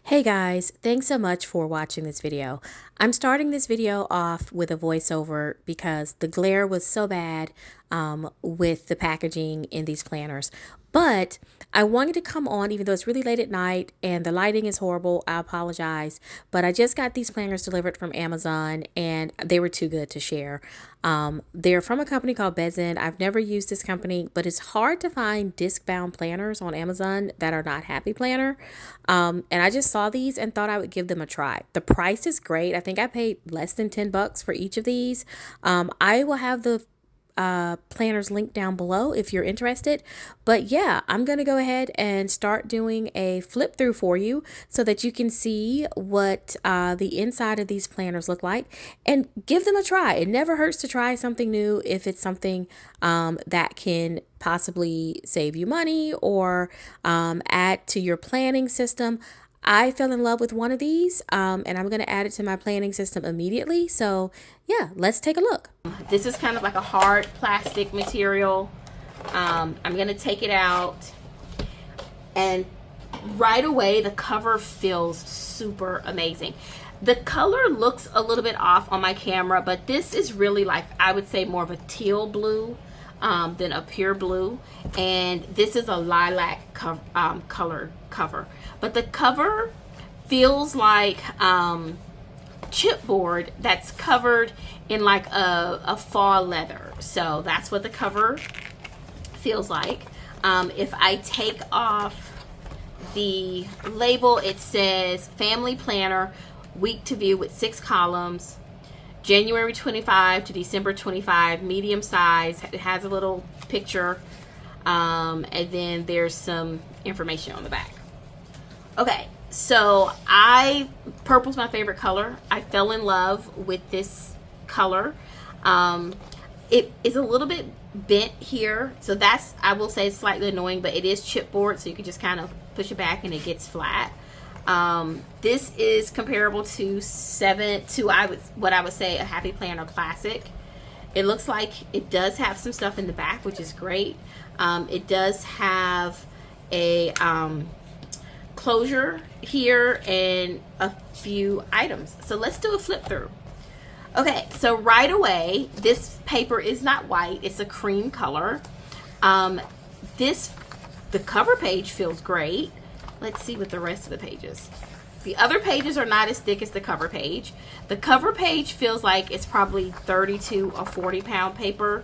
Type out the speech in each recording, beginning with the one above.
Hey guys, thanks so much for watching this video. I'm starting this video off with a voiceover because the glare was so bad with the packaging in these planners. But I wanted to come on, even though it's really late at night and the lighting is horrible, I apologize. But I just got these planners delivered from Amazon and they were too good to share. They're from a company called Bezend. I've never used this company, but it's hard to find disc-bound planners on Amazon that are not Happy Planner. And I just saw these and thought I would give them a try. The price is great. I think I paid less than $10 for each of these. I will have the planners linked down below if you're interested. But yeah, I'm going to go ahead and start doing a flip through for you so that you can see what the inside of these planners look like and give them a try. It never hurts to try something new if it's something that can possibly save you money or add to your planning system. I fell in love with one of these and I'm going to add it to my planning system immediately. So yeah, let's take a look. This is kind of like a hard plastic material. I'm going to take it out, and right away the cover feels super amazing. The color looks a little bit off on my camera, but this is really, like, I would say more of a teal blue than a pure blue, and this is a lilac colored cover. But the cover feels like chipboard that's covered in like a fall leather. So that's what the cover feels like. If I take off the label, it says Family Planner, week to view with 6 columns, January 25 to December 25, medium size. It has a little picture, and then there's some information on the back. Okay, so purple's my favorite color. I fell in love with this color. It is a little bit bent here, so that's, I will say, slightly annoying, but it is chipboard, so you can just kind of push it back and it gets flat. This is comparable to what I would say a Happy Planner Classic. It looks like it does have some stuff in the back, which is great. It does have a closure here and a few items. So let's do a flip through. Okay, so right away, this paper is not white, it's a cream color. The cover page feels great. Let's see what the rest of the pages. The other pages are not as thick as the cover page. The cover page feels like it's probably 32 or 40 pound paper.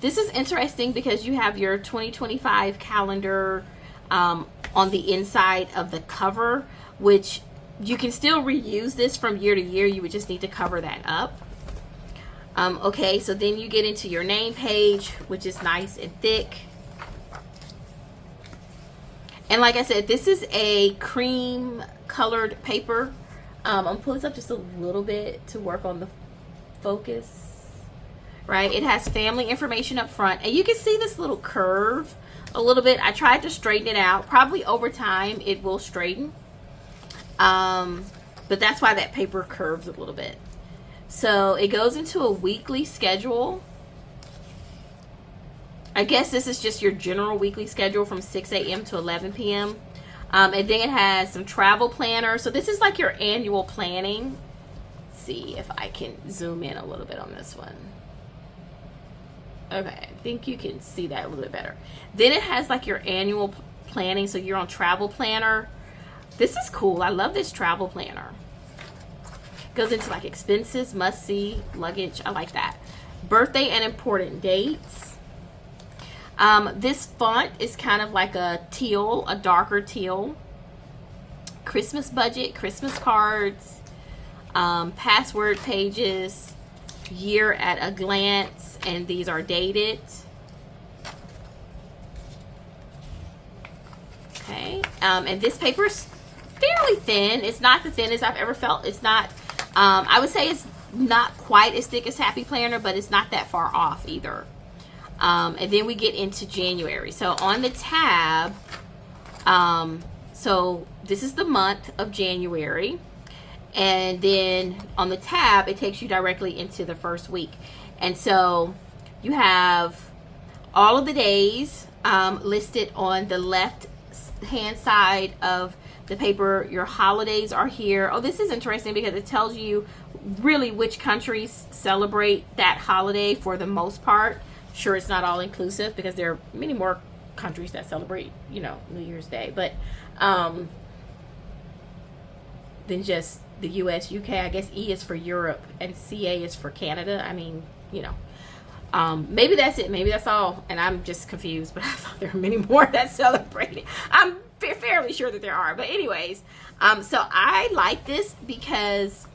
This is interesting because you have your 2025 calendar on the inside of the cover, which you can still reuse this from year to year. You would just need to cover that up. Okay, so then you get into your name page, which is nice and thick. And like I said, this is a cream colored paper. I'm gonna pull this up just a little bit to work on the focus. Right, it has family information up front, and you can see this little curve a little bit. I tried to straighten it out. Probably over time it will straighten, but that's why that paper curves a little bit. So it goes into a weekly schedule. I guess this is just your general weekly schedule from 6 a.m. to 11 p.m. And then it has some travel planner. So this is like your annual planning. Let's see if I can zoom in a little bit on this one. Okay, I think you can see that a little bit better. Then it has like your annual planning, so you're on travel planner. This is cool. I love this travel planner. Goes into like expenses, must see, luggage. I like that. Birthday and important dates. This font is kind of like a teal, a darker teal. Christmas budget, Christmas cards, password pages, year at a glance, and these are dated. Okay, and this paper is fairly thin. It's not the thinnest I've ever felt. It's not, I would say it's not quite as thick as Happy Planner, but it's not that far off either. And then we get into January. So on the tab, so this is the month of January. And then on the tab, it takes you directly into the first week. And so you have all of the days listed on the left hand side of the paper. Your holidays are here. Oh, this is interesting because it tells you really which countries celebrate that holiday for the most part. Sure, it's not all inclusive because there are many more countries that celebrate, you know, New Year's Day, but than just the US, UK. I guess E is for Europe and CA is for Canada. I mean, you know, maybe that's it. Maybe that's all. And I'm just confused, but I thought there were many more that celebrate it. I'm fairly sure that there are. But anyways, so I like this because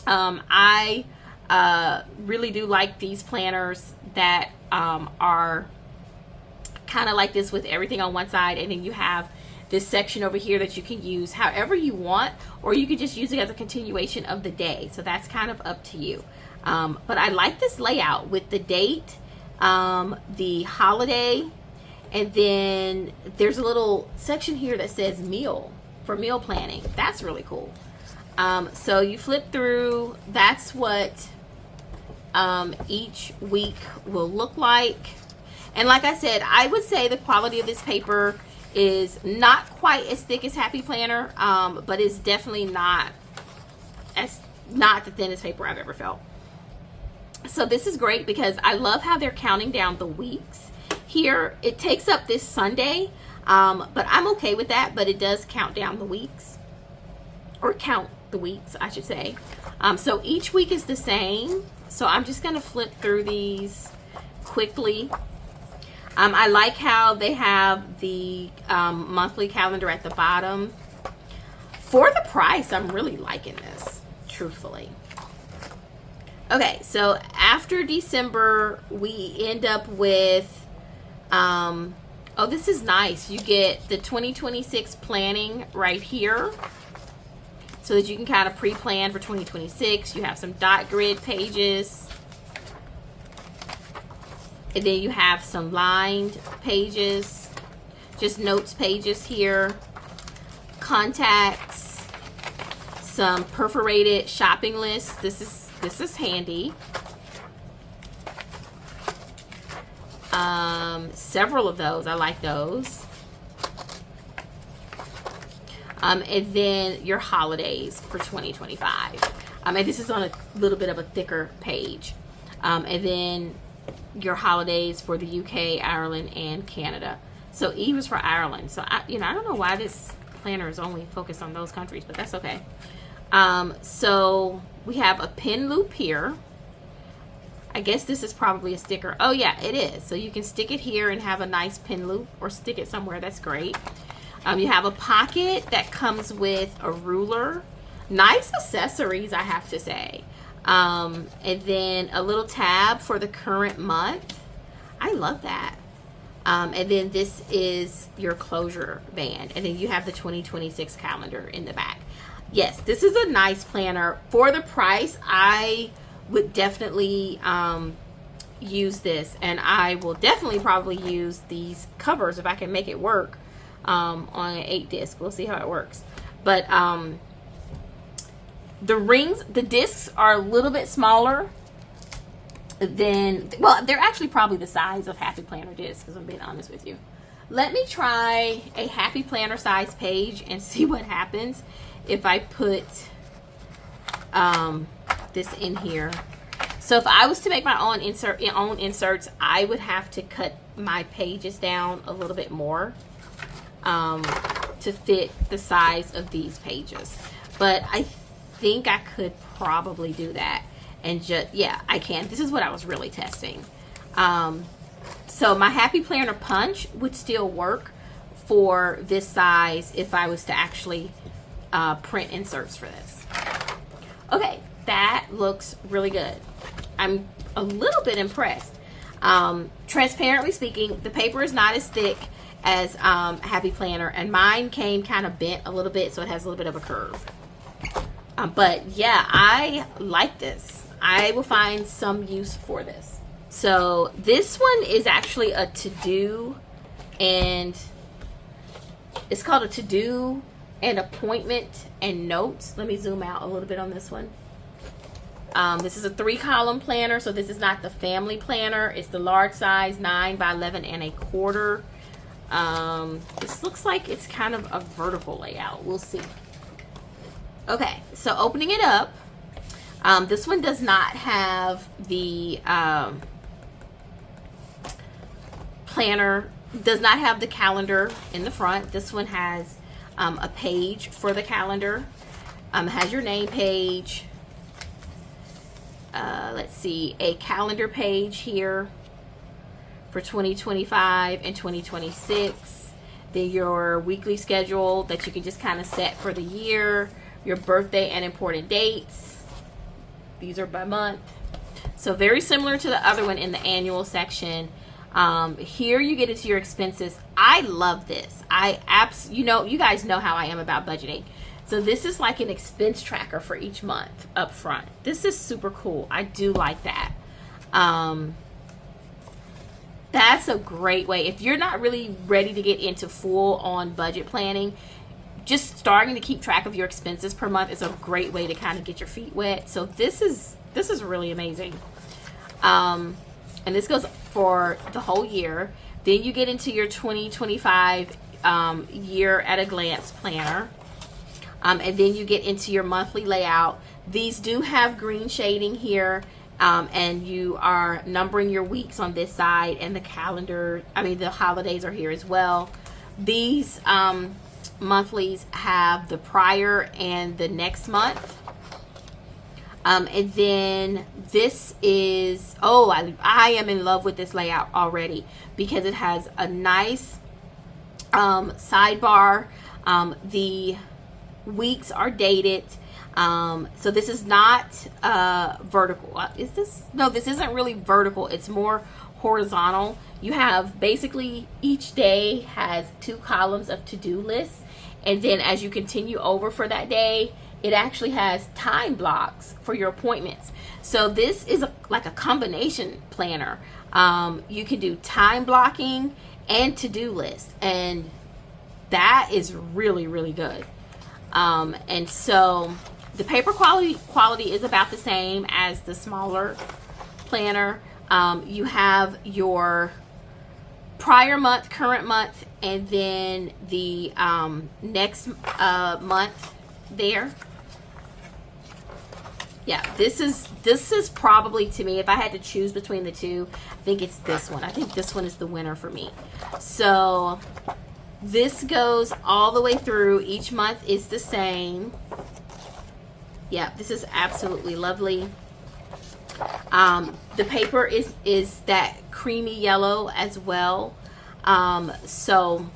I really do like these planners that are kind of like this with everything on one side, and then you have this section over here that you can use however you want, or you could just use it as a continuation of the day. So that's kind of up to you. But I like this layout with the date, the holiday, and then there's a little section here that says meal for meal planning. That's really cool. So you flip through, that's what each week will look like. And like I said, I would say the quality of this paper is not quite as thick as Happy Planner, but it's definitely not the thinnest paper I've ever felt. So this is great because I love how they're counting down the weeks. Here, it takes up this Sunday, but I'm okay with that, but it does count down the weeks, or count the weeks, I should say. So each week is the same. So I'm just going to flip through these quickly. I like how they have the monthly calendar at the bottom. For the price, I'm really liking this, truthfully. Okay, so after December, we end up with, oh, this is nice. You get the 2026 planning right here so that you can kind of pre-plan for 2026. You have some dot grid pages. And then you have some lined pages, just notes pages here, contacts, some perforated shopping lists. This is handy. Several of those, I like those. And then your holidays for 2025. And this is on a little bit of a thicker page. And then your holidays for the UK, Ireland, and Canada. So E was for Ireland. So I don't know why this planner is only focused on those countries, but that's okay. So we have a pin loop here. I guess this is probably a sticker. Oh yeah, it is. So you can stick it here and have a nice pin loop, or stick it somewhere. That's great. You have a pocket that comes with a ruler. Nice accessories, I have to say. And then a little tab for the current month. I love that. And then this is your closure band. And then you have the 2026 calendar in the back. Yes, this is a nice planner. For the price, I would definitely use this. And I will definitely probably use these covers if I can make it work on an 8 disc. We'll see how it works. But the rings, the discs are a little bit smaller than, well, they're actually probably the size of Happy Planner discs, because I'm being honest with you. Let me try a Happy Planner size page and see what happens if I put this in here. So if I was to make my own inserts, I would have to cut my pages down a little bit more to fit the size of these pages. But I think I could probably do that. And just, yeah, I can. This is what I was really testing. So my Happy Planner punch would still work for this size if I was to actually print inserts for this. Okay, that looks really good. I'm a little bit impressed. Transparently speaking, the paper is not as thick as Happy Planner, and mine came kind of bent a little bit, so it has a little bit of a curve. But yeah, I like this. I will find some use for this. So this one is actually a to-do, and it's called a to-do and appointment and notes. Let me zoom out a little bit on this one. This is a 3-column planner, so this is not the family planner. It's the large size, 9 by 11 and a quarter. This looks like it's kind of a vertical layout. We'll see. Okay, so opening it up, this one does not have the planner, does not have the calendar in the front. This one has a page for the calendar, has your name page. Let's see, a calendar page here for 2025 and 2026. Then your weekly schedule that you can just kind of set for the year, your birthday and important dates. These are by month. So very similar to the other one in the annual section. Here you get into your expenses. I love this. You guys know how I am about budgeting. So this is like an expense tracker for each month up front. This is super cool. I do like that. That's a great way. If you're not really ready to get into full on budget planning, just starting to keep track of your expenses per month is a great way to kind of get your feet wet. So this is really amazing. And this goes for the whole year. Then you get into your 2025 year at a glance planner. And then you get into your monthly layout. These do have green shading here, and you are numbering your weeks on this side, and the calendar, the holidays are here as well. These monthlies have the prior and the next month. And then this is, I am in love with this layout already because it has a nice sidebar. The weeks are dated. So this is not vertical. Is this? No, this isn't really vertical. It's more horizontal. You have basically each day has 2 columns of to-do lists. And then as you continue over for that day, it actually has time blocks for your appointments. So this is like a combination planner. You can do time blocking and to-do lists. And that is really, really good. And so the paper quality is about the same as the smaller planner. You have your prior month, current month, and then the next month there. Yeah, this is probably, to me, if I had to choose between the two, I think it's this one. I think this one is the winner for me. So this goes all the way through. Each month is the same. Yeah, this is absolutely lovely. The paper is that creamy yellow as well. So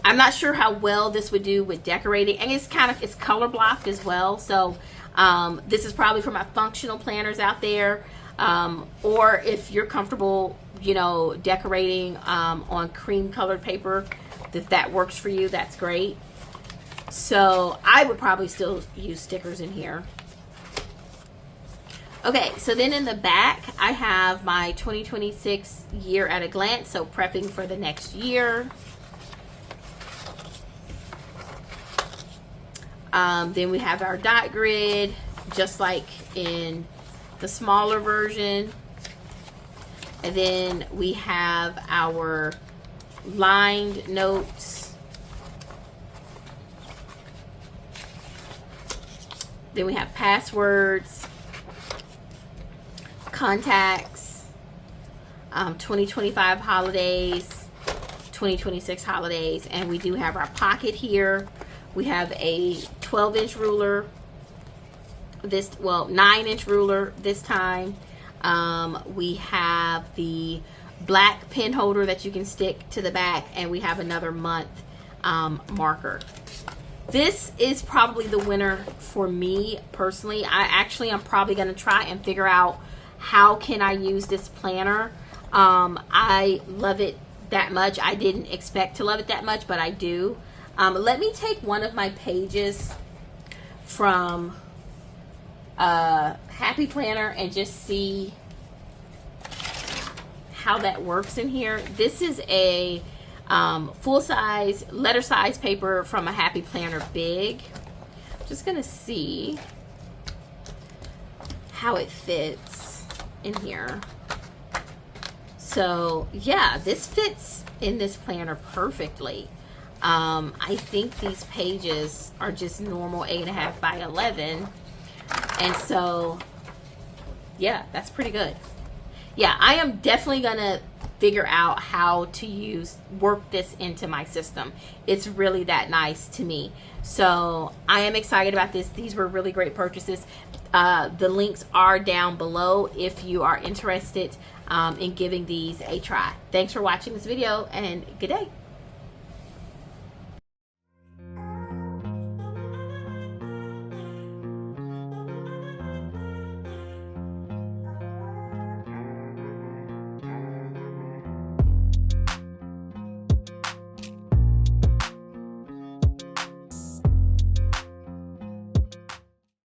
I'm not sure how well this would do with decorating, and it's color blocked as well. So this is probably for my functional planners out there, or if you're comfortable, decorating on cream colored paper, if that works for you, that's great. So I would probably still use stickers in here. Okay, so then in the back, I have my 2026 year at a glance, so prepping for the next year. Then we have our dot grid, just like in the smaller version. And then we have our lined notes. Then we have passwords, contacts, 2025 holidays, 2026 holidays, and we do have our pocket here. We have a 12-inch ruler, 9-inch ruler this time. We have the black pen holder that you can stick to the back, and we have another month marker. This is probably the winner for me personally. I'm probably going to try and figure out how can I use this planner. I love it that much. I didn't expect to love it that much, but I do. Let me take one of my pages from Happy Planner and just see how that works in here. This is a full-size, letter-size paper from a Happy Planner Big. I'm just going to see how it fits in here. So yeah, this fits in this planner perfectly. I think these pages are just normal 8.5 by 11. And so, yeah, that's pretty good. Yeah, I am definitely gonna figure out how to work this into my system. It's really that nice to me. So I am excited about this. These were really great purchases. The links are down below if you are interested in giving these a try. Thanks for watching this video, and good day.